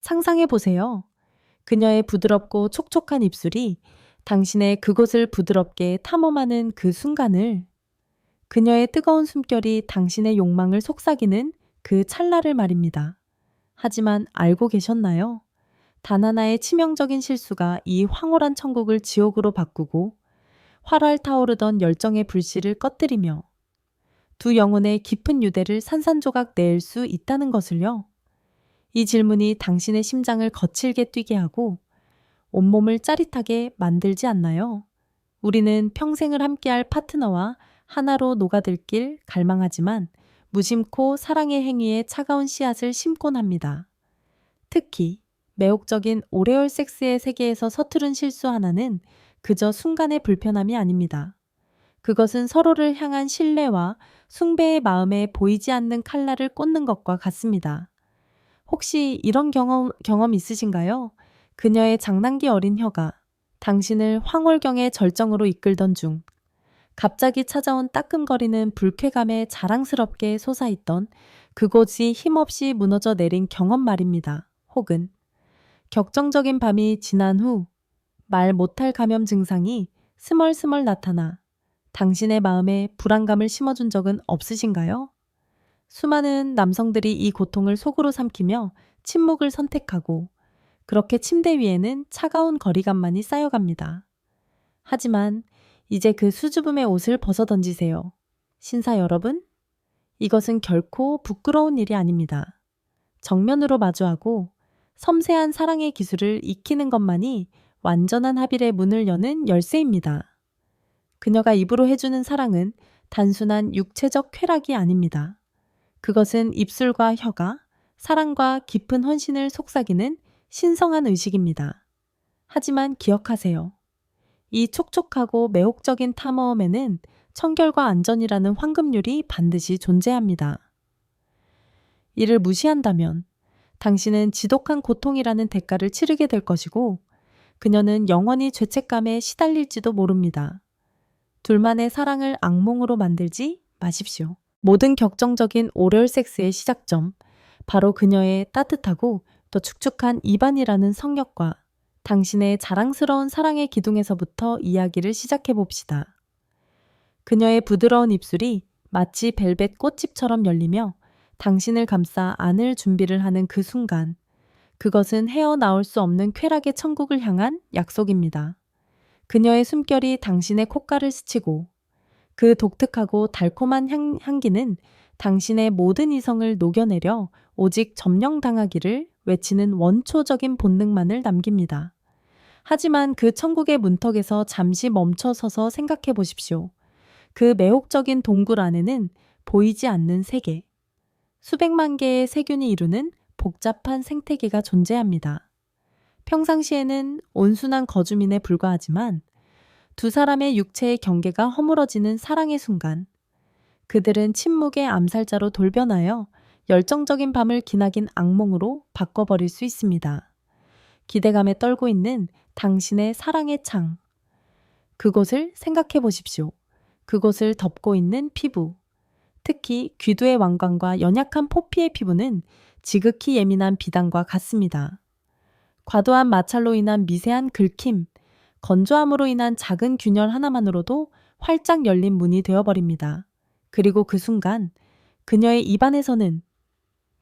상상해 보세요. 그녀의 부드럽고 촉촉한 입술이 당신의 그곳을 부드럽게 탐험하는 그 순간을, 그녀의 뜨거운 숨결이 당신의 욕망을 속삭이는 그 찰나를 말입니다. 하지만 알고 계셨나요? 단 하나의 치명적인 실수가 이 황홀한 천국을 지옥으로 바꾸고 활활 타오르던 열정의 불씨를 꺼뜨리며 두 영혼의 깊은 유대를 산산조각 낼 수 있다는 것을요. 이 질문이 당신의 심장을 거칠게 뛰게 하고 온몸을 짜릿하게 만들지 않나요? 우리는 평생을 함께할 파트너와 하나로 녹아들길 갈망하지만 무심코 사랑의 행위에 차가운 씨앗을 심곤 합니다. 특히 매혹적인 오레올 섹스의 세계에서 서투른 실수 하나는 그저 순간의 불편함이 아닙니다. 그것은 서로를 향한 신뢰와 숭배의 마음에 보이지 않는 칼날을 꽂는 것과 같습니다. 혹시 이런 경험 있으신가요? 그녀의 장난기 어린 혀가 당신을 황홀경의 절정으로 이끌던 중 갑자기 찾아온 따끔거리는 불쾌감에 자랑스럽게 솟아있던 그곳이 힘없이 무너져 내린 경험 말입니다. 혹은 격정적인 밤이 지난 후 말 못할 감염 증상이 스멀스멀 나타나 당신의 마음에 불안감을 심어준 적은 없으신가요? 수많은 남성들이 이 고통을 속으로 삼키며 침묵을 선택하고 그렇게 침대 위에는 차가운 거리감만이 쌓여갑니다. 하지만 이제 그 수줍음의 옷을 벗어던지세요. 신사 여러분, 이것은 결코 부끄러운 일이 아닙니다. 정면으로 마주하고 섬세한 사랑의 기술을 익히는 것만이 완전한 합일의 문을 여는 열쇠입니다. 그녀가 입으로 해주는 사랑은 단순한 육체적 쾌락이 아닙니다. 그것은 입술과 혀가 사랑과 깊은 헌신을 속삭이는 신성한 의식입니다. 하지만 기억하세요. 이 촉촉하고 매혹적인 탐험에는 청결과 안전이라는 황금률이 반드시 존재합니다. 이를 무시한다면 당신은 지독한 고통이라는 대가를 치르게 될 것이고 그녀는 영원히 죄책감에 시달릴지도 모릅니다. 둘만의 사랑을 악몽으로 만들지 마십시오. 모든 격정적인 오럴 섹스의 시작점, 바로 그녀의 따뜻하고 또 축축한 입안이라는 성역과 당신의 자랑스러운 사랑의 기둥에서부터 이야기를 시작해 봅시다. 그녀의 부드러운 입술이 마치 벨벳 꽃집처럼 열리며 당신을 감싸 안을 준비를 하는 그 순간, 그것은 헤어나올 수 없는 쾌락의 천국을 향한 약속입니다. 그녀의 숨결이 당신의 콧가를 스치고 그 독특하고 달콤한 향기는 당신의 모든 이성을 녹여내려 오직 점령당하기를 외치는 원초적인 본능만을 남깁니다. 하지만 그 천국의 문턱에서 잠시 멈춰서서 생각해 보십시오. 그 매혹적인 동굴 안에는 보이지 않는 세계, 수백만 개의 세균이 이루는 복잡한 생태계가 존재합니다. 평상시에는 온순한 거주민에 불과하지만 두 사람의 육체의 경계가 허물어지는 사랑의 순간, 그들은 침묵의 암살자로 돌변하여 열정적인 밤을 기나긴 악몽으로 바꿔버릴 수 있습니다. 기대감에 떨고 있는 당신의 사랑의 창. 그곳을 생각해 보십시오. 그곳을 덮고 있는 피부. 특히 귀두의 왕관과 연약한 포피의 피부는 지극히 예민한 비단과 같습니다. 과도한 마찰로 인한 미세한 긁힘, 건조함으로 인한 작은 균열 하나만으로도 활짝 열린 문이 되어버립니다. 그리고 그 순간 그녀의 입안에서는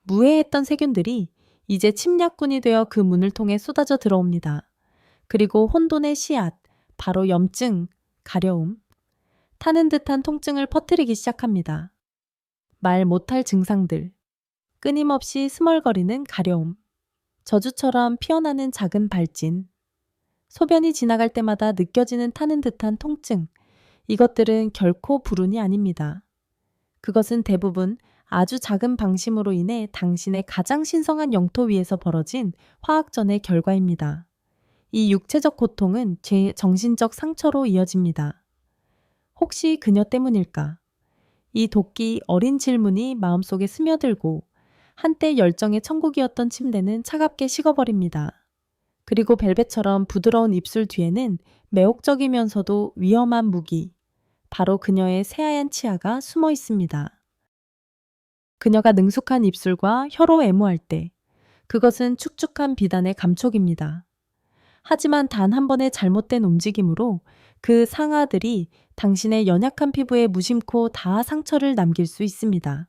무해했던 세균들이 이제 침략군이 되어 그 문을 통해 쏟아져 들어옵니다. 그리고 혼돈의 씨앗, 바로 염증, 가려움, 타는 듯한 통증을 퍼뜨리기 시작합니다. 말 못할 증상들, 끊임없이 스멀거리는 가려움, 저주처럼 피어나는 작은 발진, 소변이 지나갈 때마다 느껴지는 타는 듯한 통증, 이것들은 결코 불운이 아닙니다. 그것은 대부분 아주 작은 방심으로 인해 당신의 가장 신성한 영토 위에서 벌어진 화학전의 결과입니다. 이 육체적 고통은 제 정신적 상처로 이어집니다. 혹시 그녀 때문일까? 이 도끼 어린 질문이 마음속에 스며들고 한때 열정의 천국이었던 침대는 차갑게 식어버립니다. 그리고 벨벳처럼 부드러운 입술 뒤에는 매혹적이면서도 위험한 무기, 바로 그녀의 새하얀 치아가 숨어 있습니다. 그녀가 능숙한 입술과 혀로 애무할 때 그것은 축축한 비단의 감촉입니다. 하지만 단 한 번의 잘못된 움직임으로 그 상아들이 당신의 연약한 피부에 무심코 다 상처를 남길 수 있습니다.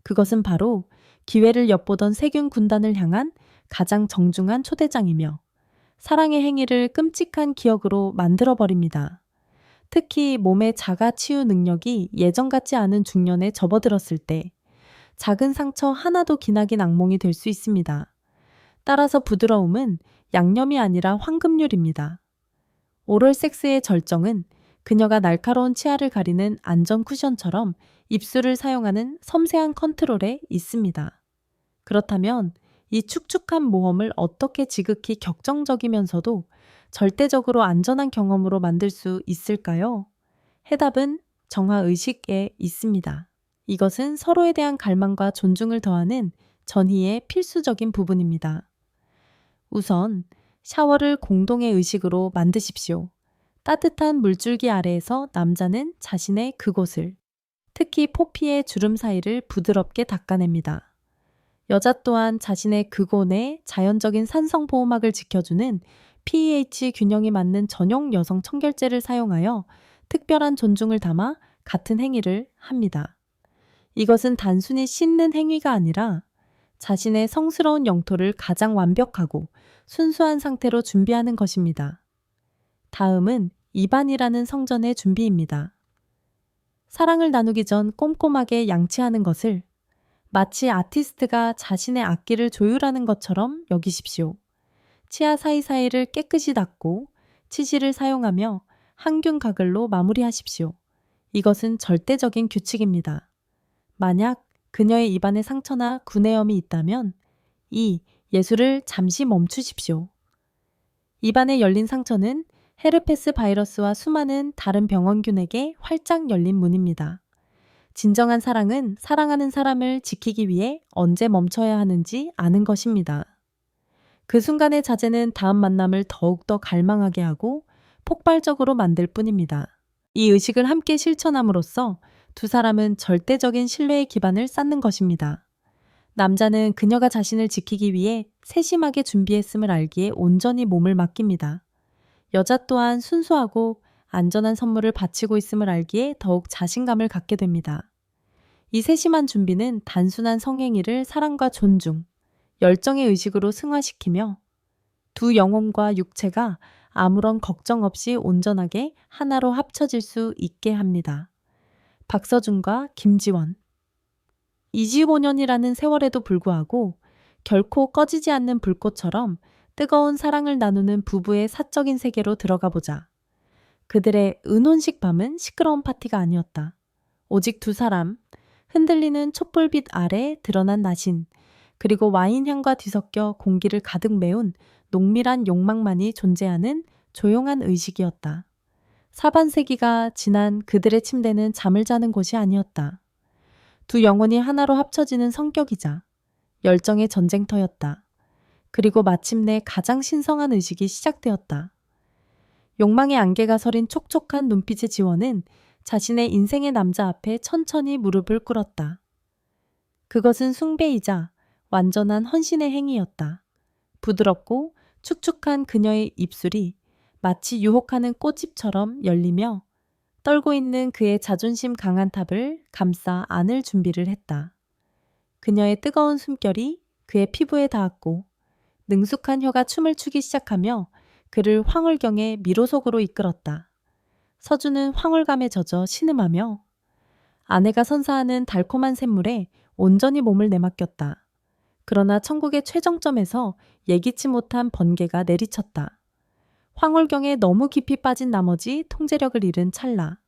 그것은 바로 기회를 엿보던 세균 군단을 향한 가장 정중한 초대장이며 사랑의 행위를 끔찍한 기억으로 만들어버립니다. 특히 몸의 자가 치유 능력이 예전 같지 않은 중년에 접어들었을 때 작은 상처 하나도 기나긴 악몽이 될 수 있습니다. 따라서 부드러움은 양념이 아니라 황금률입니다. 오럴 섹스의 절정은 그녀가 날카로운 치아를 가리는 안전 쿠션처럼 입술을 사용하는 섬세한 컨트롤에 있습니다. 그렇다면 이 축축한 모험을 어떻게 지극히 격정적이면서도 절대적으로 안전한 경험으로 만들 수 있을까요? 해답은 정화의식에 있습니다. 이것은 서로에 대한 갈망과 존중을 더하는 전희의 필수적인 부분입니다. 우선 샤워를 공동의 의식으로 만드십시오. 따뜻한 물줄기 아래에서 남자는 자신의 그곳을, 특히 포피의 주름 사이를 부드럽게 닦아냅니다. 여자 또한 자신의 그곳의 자연적인 산성 보호막을 지켜주는 pH 균형이 맞는 전용 여성 청결제를 사용하여 특별한 존중을 담아 같은 행위를 합니다. 이것은 단순히 씻는 행위가 아니라 자신의 성스러운 영토를 가장 완벽하고 순수한 상태로 준비하는 것입니다. 다음은 입안이라는 성전의 준비입니다. 사랑을 나누기 전 꼼꼼하게 양치하는 것을 마치 아티스트가 자신의 악기를 조율하는 것처럼 여기십시오. 치아 사이사이를 깨끗이 닦고 치실을 사용하며 항균 가글로 마무리하십시오. 이것은 절대적인 규칙입니다. 만약 그녀의 입안에 상처나 구내염이 있다면 이 예술을 잠시 멈추십시오. 입안에 열린 상처는 헤르페스 바이러스와 수많은 다른 병원균에게 활짝 열린 문입니다. 진정한 사랑은 사랑하는 사람을 지키기 위해 언제 멈춰야 하는지 아는 것입니다. 그 순간의 자제는 다음 만남을 더욱더 갈망하게 하고 폭발적으로 만들 뿐입니다. 이 의식을 함께 실천함으로써 두 사람은 절대적인 신뢰의 기반을 쌓는 것입니다. 남자는 그녀가 자신을 지키기 위해 세심하게 준비했음을 알기에 온전히 몸을 맡깁니다. 여자 또한 순수하고 안전한 선물을 바치고 있음을 알기에 더욱 자신감을 갖게 됩니다. 이 세심한 준비는 단순한 성행위를 사랑과 존중, 열정의 의식으로 승화시키며 두 영혼과 육체가 아무런 걱정 없이 온전하게 하나로 합쳐질 수 있게 합니다. 박서준과 김지원. 25년이라는 세월에도 불구하고 결코 꺼지지 않는 불꽃처럼 뜨거운 사랑을 나누는 부부의 사적인 세계로 들어가 보자. 그들의 은혼식 밤은 시끄러운 파티가 아니었다. 오직 두 사람, 흔들리는 촛불빛 아래 드러난 나신, 그리고 와인향과 뒤섞여 공기를 가득 메운 농밀한 욕망만이 존재하는 조용한 의식이었다. 사반세기가 지난 그들의 침대는 잠을 자는 곳이 아니었다. 두 영혼이 하나로 합쳐지는 성격이자 열정의 전쟁터였다. 그리고 마침내 가장 신성한 의식이 시작되었다. 욕망의 안개가 서린 촉촉한 눈빛의 지원은 자신의 인생의 남자 앞에 천천히 무릎을 꿇었다. 그것은 숭배이자 완전한 헌신의 행위였다. 부드럽고 축축한 그녀의 입술이 마치 유혹하는 꽃잎처럼 열리며 떨고 있는 그의 자존심 강한 탑을 감싸 안을 준비를 했다. 그녀의 뜨거운 숨결이 그의 피부에 닿았고 능숙한 혀가 춤을 추기 시작하며 그를 황홀경의 미로 속으로 이끌었다. 서준은 황홀감에 젖어 신음하며 아내가 선사하는 달콤한 샘물에 온전히 몸을 내맡겼다. 그러나 천국의 최정점에서 예기치 못한 번개가 내리쳤다. 황홀경에 너무 깊이 빠진 나머지 통제력을 잃은 찰나.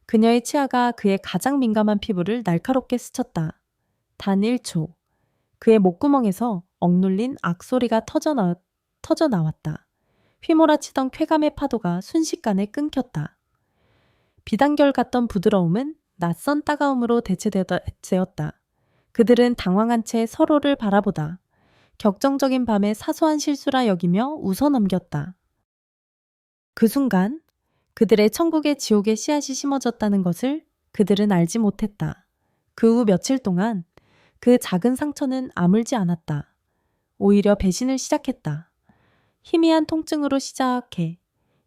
그녀의 치아가 그의 가장 민감한 피부를 날카롭게 스쳤다. 단 1초. 그의 목구멍에서 억눌린 악소리가 터져 나왔다. 휘몰아치던 쾌감의 파도가 순식간에 끊겼다. 비단결 같던 부드러움은 낯선 따가움으로 대체되었다. 그들은 당황한 채 서로를 바라보다 격정적인 밤의 사소한 실수라 여기며 웃어넘겼다. 그 순간 그들의 천국의 지옥의 씨앗이 심어졌다는 것을 그들은 알지 못했다. 그 후 며칠 동안 그 작은 상처는 아물지 않았다. 오히려 배신을 시작했다. 희미한 통증으로 시작해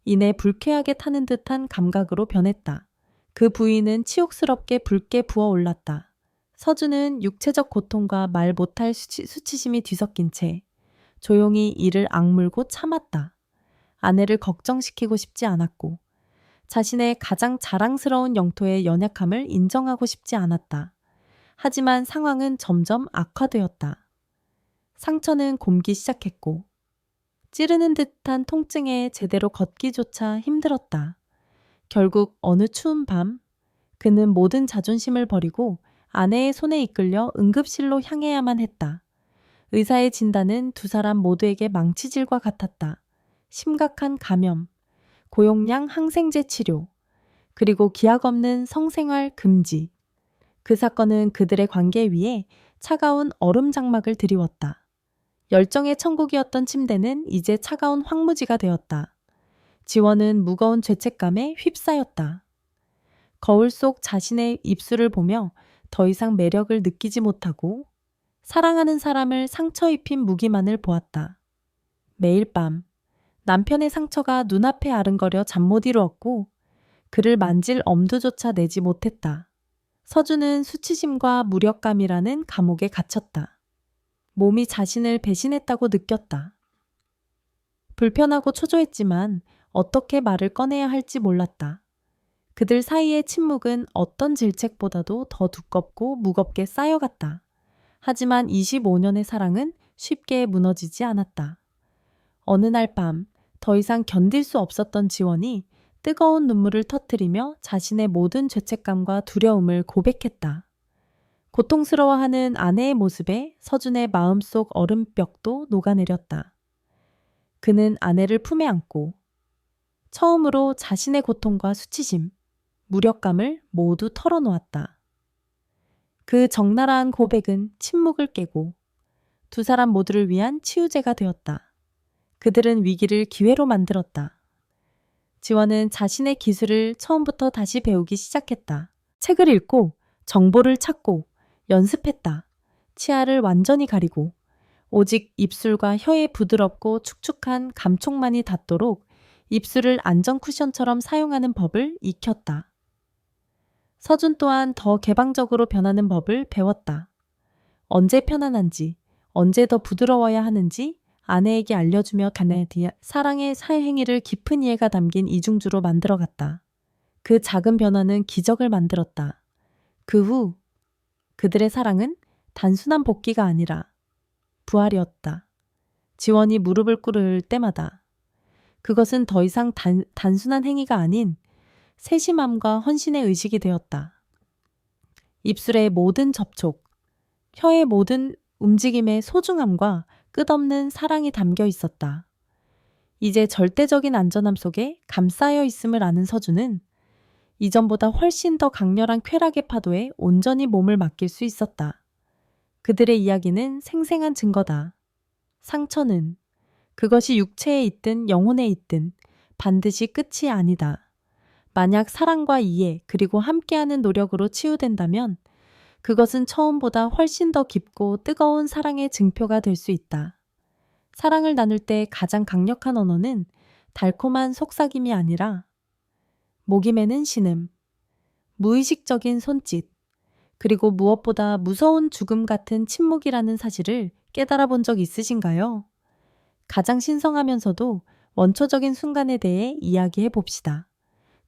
이내 불쾌하게 타는 듯한 감각으로 변했다. 그 부위는 치욕스럽게 붉게 부어올랐다. 서준은 육체적 고통과 말 못할 수치심이 뒤섞인 채 조용히 이를 악물고 참았다. 아내를 걱정시키고 싶지 않았고 자신의 가장 자랑스러운 영토의 연약함을 인정하고 싶지 않았다. 하지만 상황은 점점 악화되었다. 상처는 곪기 시작했고 찌르는 듯한 통증에 제대로 걷기조차 힘들었다. 결국 어느 추운 밤 그는 모든 자존심을 버리고 아내의 손에 이끌려 응급실로 향해야만 했다. 의사의 진단은 두 사람 모두에게 망치질과 같았다. 심각한 감염, 고용량 항생제 치료, 그리고 기약 없는 성생활 금지. 그 사건은 그들의 관계 위에 차가운 얼음 장막을 드리웠다. 열정의 천국이었던 침대는 이제 차가운 황무지가 되었다. 지원은 무거운 죄책감에 휩싸였다. 거울 속 자신의 입술을 보며 더 이상 매력을 느끼지 못하고 사랑하는 사람을 상처 입힌 무기만을 보았다. 매일 밤 남편의 상처가 눈앞에 아른거려 잠 못 이루었고 그를 만질 엄두조차 내지 못했다. 서준은 수치심과 무력감이라는 감옥에 갇혔다. 몸이 자신을 배신했다고 느꼈다. 불편하고 초조했지만 어떻게 말을 꺼내야 할지 몰랐다. 그들 사이의 침묵은 어떤 질책보다도 더 두껍고 무겁게 쌓여갔다. 하지만 25년의 사랑은 쉽게 무너지지 않았다. 어느 날 밤 더 이상 견딜 수 없었던 지원이 뜨거운 눈물을 터뜨리며 자신의 모든 죄책감과 두려움을 고백했다. 고통스러워하는 아내의 모습에 서준의 마음속 얼음벽도 녹아내렸다. 그는 아내를 품에 안고 처음으로 자신의 고통과 수치심, 무력감을 모두 털어놓았다. 그 적나라한 고백은 침묵을 깨고 두 사람 모두를 위한 치유제가 되었다. 그들은 위기를 기회로 만들었다. 지원은 자신의 기술을 처음부터 다시 배우기 시작했다. 책을 읽고 정보를 찾고 연습했다. 치아를 완전히 가리고 오직 입술과 혀의 부드럽고 축축한 감촉만이 닿도록 입술을 안전 쿠션처럼 사용하는 법을 익혔다. 서준 또한 더 개방적으로 변하는 법을 배웠다. 언제 편안한지, 언제 더 부드러워야 하는지 아내에게 알려주며 사랑의 사행위를 깊은 이해가 담긴 이중주로 만들어갔다. 그 작은 변화는 기적을 만들었다. 그 후 그들의 사랑은 단순한 복귀가 아니라 부활이었다. 지원이 무릎을 꿇을 때마다 그것은 더 이상 단순한 행위가 아닌 세심함과 헌신의 의식이 되었다. 입술의 모든 접촉, 혀의 모든 움직임의 소중함과 끝없는 사랑이 담겨 있었다. 이제 절대적인 안전함 속에 감싸여 있음을 아는 서준은 이전보다 훨씬 더 강렬한 쾌락의 파도에 온전히 몸을 맡길 수 있었다. 그들의 이야기는 생생한 증거다. 상처는 그것이 육체에 있든 영혼에 있든 반드시 끝이 아니다. 만약 사랑과 이해 그리고 함께하는 노력으로 치유된다면 그것은 처음보다 훨씬 더 깊고 뜨거운 사랑의 증표가 될 수 있다. 사랑을 나눌 때 가장 강력한 언어는 달콤한 속삭임이 아니라 목이 메는 신음, 무의식적인 손짓, 그리고 무엇보다 무서운 죽음 같은 침묵이라는 사실을 깨달아 본 적 있으신가요? 가장 신성하면서도 원초적인 순간에 대해 이야기해 봅시다.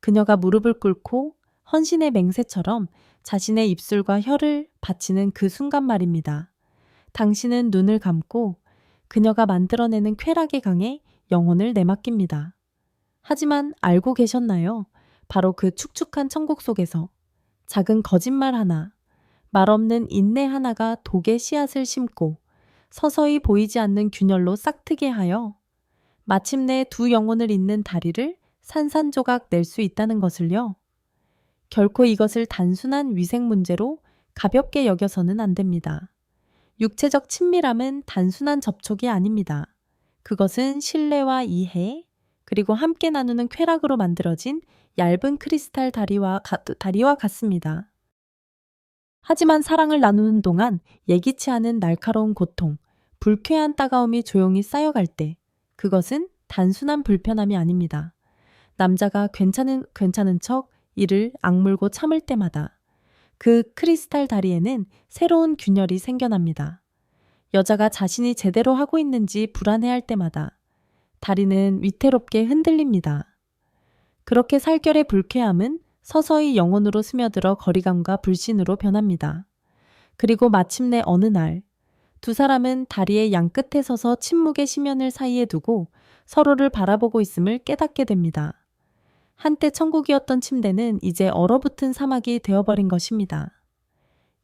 그녀가 무릎을 꿇고 헌신의 맹세처럼 자신의 입술과 혀를 바치는 그 순간 말입니다. 당신은 눈을 감고 그녀가 만들어내는 쾌락의 강에 영혼을 내맡깁니다. 하지만 알고 계셨나요? 바로 그 축축한 천국 속에서 작은 거짓말 하나, 말없는 인내 하나가 독의 씨앗을 심고 서서히 보이지 않는 균열로 싹트게 하여 마침내 두 영혼을 잇는 다리를 산산조각 낼 수 있다는 것을요. 결코 이것을 단순한 위생 문제로 가볍게 여겨서는 안 됩니다. 육체적 친밀함은 단순한 접촉이 아닙니다. 그것은 신뢰와 이해, 그리고 함께 나누는 쾌락으로 만들어진 얇은 크리스탈 다리와 같습니다. 하지만 사랑을 나누는 동안 예기치 않은 날카로운 고통, 불쾌한 따가움이 조용히 쌓여갈 때 그것은 단순한 불편함이 아닙니다. 남자가 괜찮은 척 이를 악물고 참을 때마다 그 크리스탈 다리에는 새로운 균열이 생겨납니다. 여자가 자신이 제대로 하고 있는지 불안해할 때마다 다리는 위태롭게 흔들립니다. 그렇게 살결의 불쾌함은 서서히 영혼으로 스며들어 거리감과 불신으로 변합니다. 그리고 마침내 어느 날 두 사람은 다리의 양끝에 서서 침묵의 심연을 사이에 두고 서로를 바라보고 있음을 깨닫게 됩니다. 한때 천국이었던 침대는 이제 얼어붙은 사막이 되어버린 것입니다.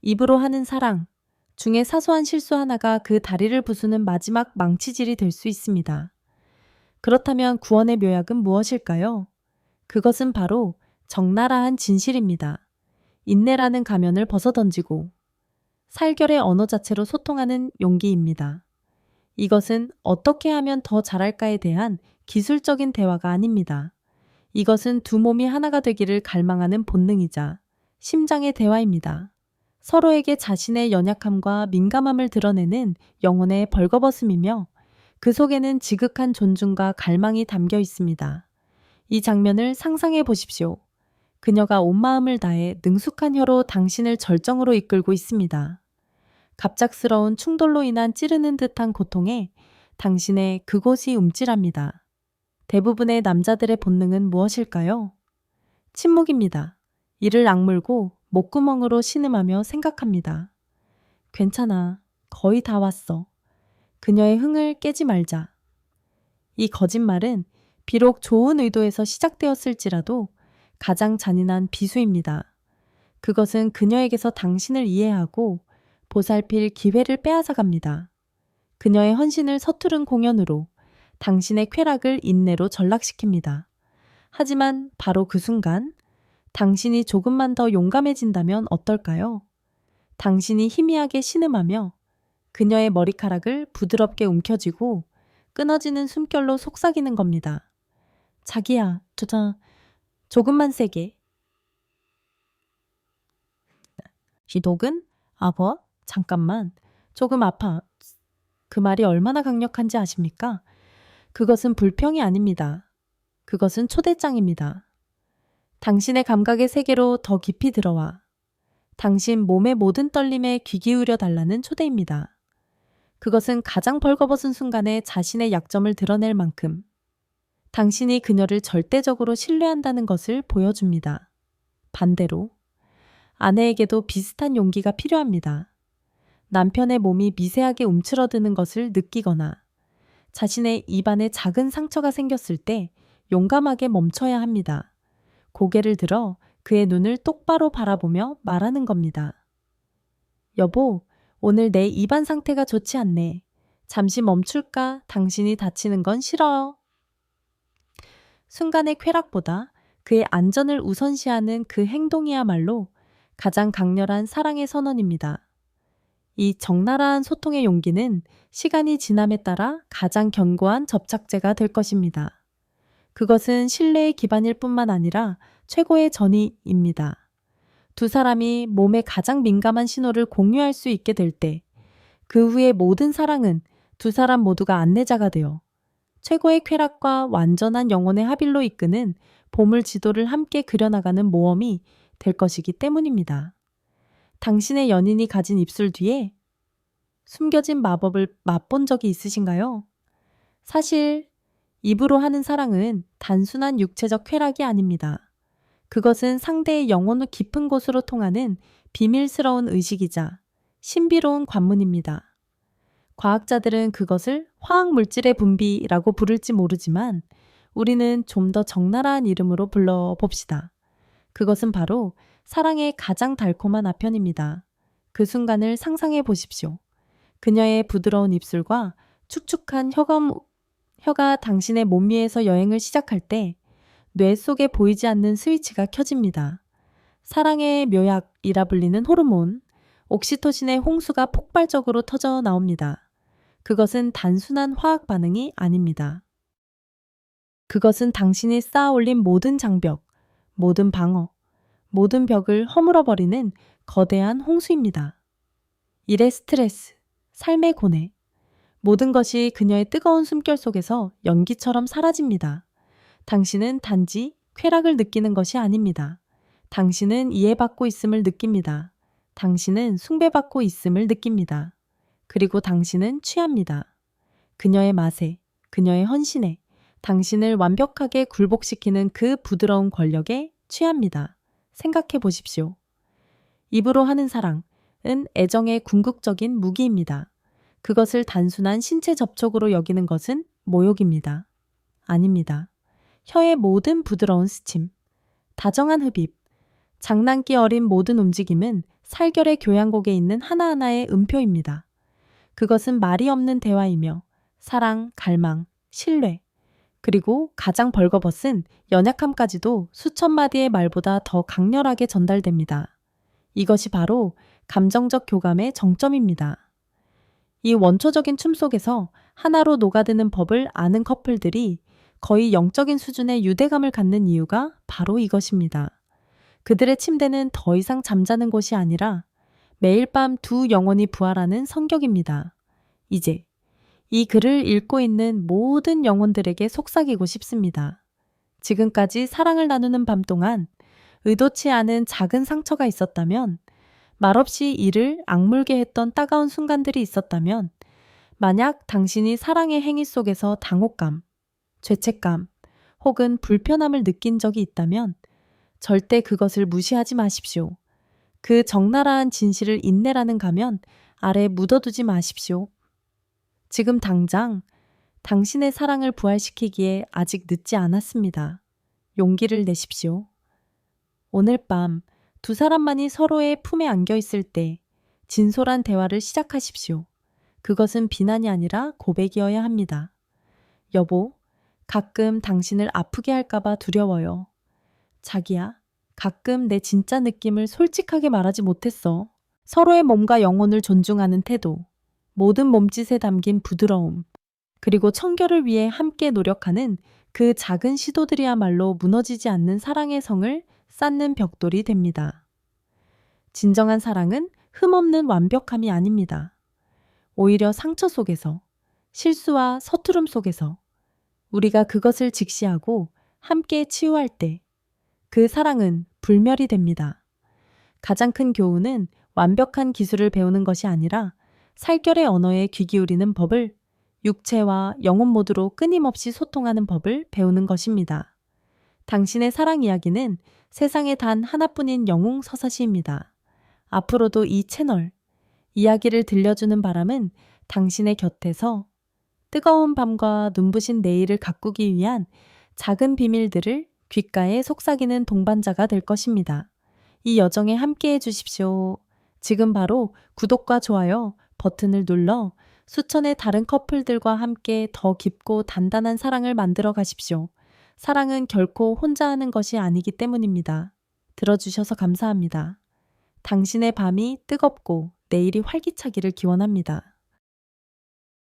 입으로 하는 사랑 중에 사소한 실수 하나가 그 다리를 부수는 마지막 망치질이 될 수 있습니다. 그렇다면 구원의 묘약은 무엇일까요? 그것은 바로 적나라한 진실입니다. 인내라는 가면을 벗어던지고 살결의 언어 자체로 소통하는 용기입니다. 이것은 어떻게 하면 더 잘할까에 대한 기술적인 대화가 아닙니다. 이것은 두 몸이 하나가 되기를 갈망하는 본능이자 심장의 대화입니다. 서로에게 자신의 연약함과 민감함을 드러내는 영혼의 벌거벗음이며 그 속에는 지극한 존중과 갈망이 담겨 있습니다. 이 장면을 상상해 보십시오. 그녀가 온 마음을 다해 능숙한 혀로 당신을 절정으로 이끌고 있습니다. 갑작스러운 충돌로 인한 찌르는 듯한 고통에 당신의 그곳이 움찔합니다. 대부분의 남자들의 본능은 무엇일까요? 침묵입니다. 이를 악물고 목구멍으로 신음하며 생각합니다. 괜찮아. 거의 다 왔어. 그녀의 흥을 깨지 말자. 이 거짓말은 비록 좋은 의도에서 시작되었을지라도 가장 잔인한 비수입니다. 그것은 그녀에게서 당신을 이해하고 보살필 기회를 빼앗아갑니다. 그녀의 헌신을 서투른 공연으로 당신의 쾌락을 인내로 전락시킵니다. 하지만 바로 그 순간 당신이 조금만 더 용감해진다면 어떨까요? 당신이 희미하게 신음하며 그녀의 머리카락을 부드럽게 움켜쥐고 끊어지는 숨결로 속삭이는 겁니다. 자기야, 조금만 세게. 시독은 아버, 잠깐만, 조금 아파. 그 말이 얼마나 강력한지 아십니까? 그것은 불평이 아닙니다. 그것은 초대장입니다. 당신의 감각의 세계로 더 깊이 들어와 당신 몸의 모든 떨림에 귀 기울여 달라는 초대입니다. 그것은 가장 벌거벗은 순간에 자신의 약점을 드러낼 만큼 당신이 그녀를 절대적으로 신뢰한다는 것을 보여줍니다. 반대로 아내에게도 비슷한 용기가 필요합니다. 남편의 몸이 미세하게 움츠러드는 것을 느끼거나 자신의 입안에 작은 상처가 생겼을 때 용감하게 멈춰야 합니다. 고개를 들어 그의 눈을 똑바로 바라보며 말하는 겁니다. 여보, 오늘 내 입안 상태가 좋지 않네. 잠시 멈출까? 당신이 다치는 건 싫어요. 순간의 쾌락보다 그의 안전을 우선시하는 그 행동이야말로 가장 강렬한 사랑의 선언입니다. 이 적나라한 소통의 용기는 시간이 지남에 따라 가장 견고한 접착제가 될 것입니다. 그것은 신뢰의 기반일 뿐만 아니라 최고의 전의입니다. 두 사람이 몸의 가장 민감한 신호를 공유할 수 있게 될 때, 그 후의 모든 사랑은 두 사람 모두가 안내자가 되어 최고의 쾌락과 완전한 영혼의 합일로 이끄는 보물 지도를 함께 그려나가는 모험이 될 것이기 때문입니다. 당신의 연인이 가진 입술 뒤에 숨겨진 마법을 맛본 적이 있으신가요? 사실 입으로 하는 사랑은 단순한 육체적 쾌락이 아닙니다. 그것은 상대의 영혼 깊은 곳으로 통하는 비밀스러운 의식이자 신비로운 관문입니다. 과학자들은 그것을 화학물질의 분비라고 부를지 모르지만 우리는 좀 더 적나라한 이름으로 불러봅시다. 그것은 바로 사랑의 가장 달콤한 아편입니다. 그 순간을 상상해 보십시오. 그녀의 부드러운 입술과 축축한 혀가 당신의 몸 위에서 여행을 시작할 때 뇌 속에 보이지 않는 스위치가 켜집니다. 사랑의 묘약이라 불리는 호르몬, 옥시토신의 홍수가 폭발적으로 터져 나옵니다. 그것은 단순한 화학 반응이 아닙니다. 그것은 당신이 쌓아올린 모든 장벽, 모든 방어, 모든 벽을 허물어버리는 거대한 홍수입니다. 일의 스트레스, 삶의 고뇌, 모든 것이 그녀의 뜨거운 숨결 속에서 연기처럼 사라집니다. 당신은 단지 쾌락을 느끼는 것이 아닙니다. 당신은 이해받고 있음을 느낍니다. 당신은 숭배받고 있음을 느낍니다. 그리고 당신은 취합니다. 그녀의 맛에, 그녀의 헌신에, 당신을 완벽하게 굴복시키는 그 부드러운 권력에 취합니다. 생각해 보십시오. 입으로 하는 사랑은 애정의 궁극적인 무기입니다. 그것을 단순한 신체 접촉으로 여기는 것은 모욕입니다. 아닙니다. 혀의 모든 부드러운 스침, 다정한 흡입, 장난기 어린 모든 움직임은 살결의 교향곡에 있는 하나하나의 음표입니다. 그것은 말이 없는 대화이며 사랑, 갈망, 신뢰, 그리고 가장 벌거벗은 연약함까지도 수천 마디의 말보다 더 강렬하게 전달됩니다. 이것이 바로 감정적 교감의 정점입니다. 이 원초적인 춤 속에서 하나로 녹아드는 법을 아는 커플들이 거의 영적인 수준의 유대감을 갖는 이유가 바로 이것입니다. 그들의 침대는 더 이상 잠자는 곳이 아니라 매일 밤 두 영혼이 부활하는 성격입니다. 이제 이 글을 읽고 있는 모든 영혼들에게 속삭이고 싶습니다. 지금까지 사랑을 나누는 밤 동안 의도치 않은 작은 상처가 있었다면, 말없이 이를 악물게 했던 따가운 순간들이 있었다면, 만약 당신이 사랑의 행위 속에서 당혹감, 죄책감, 혹은 불편함을 느낀 적이 있다면 절대 그것을 무시하지 마십시오. 그 적나라한 진실을 인내라는 가면 아래 묻어두지 마십시오. 지금 당장 당신의 사랑을 부활시키기에 아직 늦지 않았습니다. 용기를 내십시오. 오늘 밤 두 사람만이 서로의 품에 안겨 있을 때 진솔한 대화를 시작하십시오. 그것은 비난이 아니라 고백이어야 합니다. 여보, 가끔 당신을 아프게 할까봐 두려워요. 자기야, 가끔 내 진짜 느낌을 솔직하게 말하지 못했어. 서로의 몸과 영혼을 존중하는 태도, 모든 몸짓에 담긴 부드러움, 그리고 청결을 위해 함께 노력하는 그 작은 시도들이야말로 무너지지 않는 사랑의 성을 쌓는 벽돌이 됩니다. 진정한 사랑은 흠없는 완벽함이 아닙니다. 오히려 상처 속에서, 실수와 서투름 속에서 우리가 그것을 직시하고 함께 치유할 때 그 사랑은 불멸이 됩니다. 가장 큰 교훈은 완벽한 기술을 배우는 것이 아니라 살결의 언어에 귀 기울이는 법을, 육체와 영혼 모두로 끊임없이 소통하는 법을 배우는 것입니다. 당신의 사랑 이야기는 세상에 단 하나뿐인 영웅 서사시입니다. 앞으로도 이 채널, 이야기를 들려주는 바람은 당신의 곁에서 뜨거운 밤과 눈부신 내일을 가꾸기 위한 작은 비밀들을 귓가에 속삭이는 동반자가 될 것입니다. 이 여정에 함께해 주십시오. 지금 바로 구독과 좋아요 버튼을 눌러 수천의 다른 커플들과 함께 더 깊고 단단한 사랑을 만들어 가십시오. 사랑은 결코 혼자 하는 것이 아니기 때문입니다. 들어주셔서 감사합니다. 당신의 밤이 뜨겁고 내일이 활기차기를 기원합니다.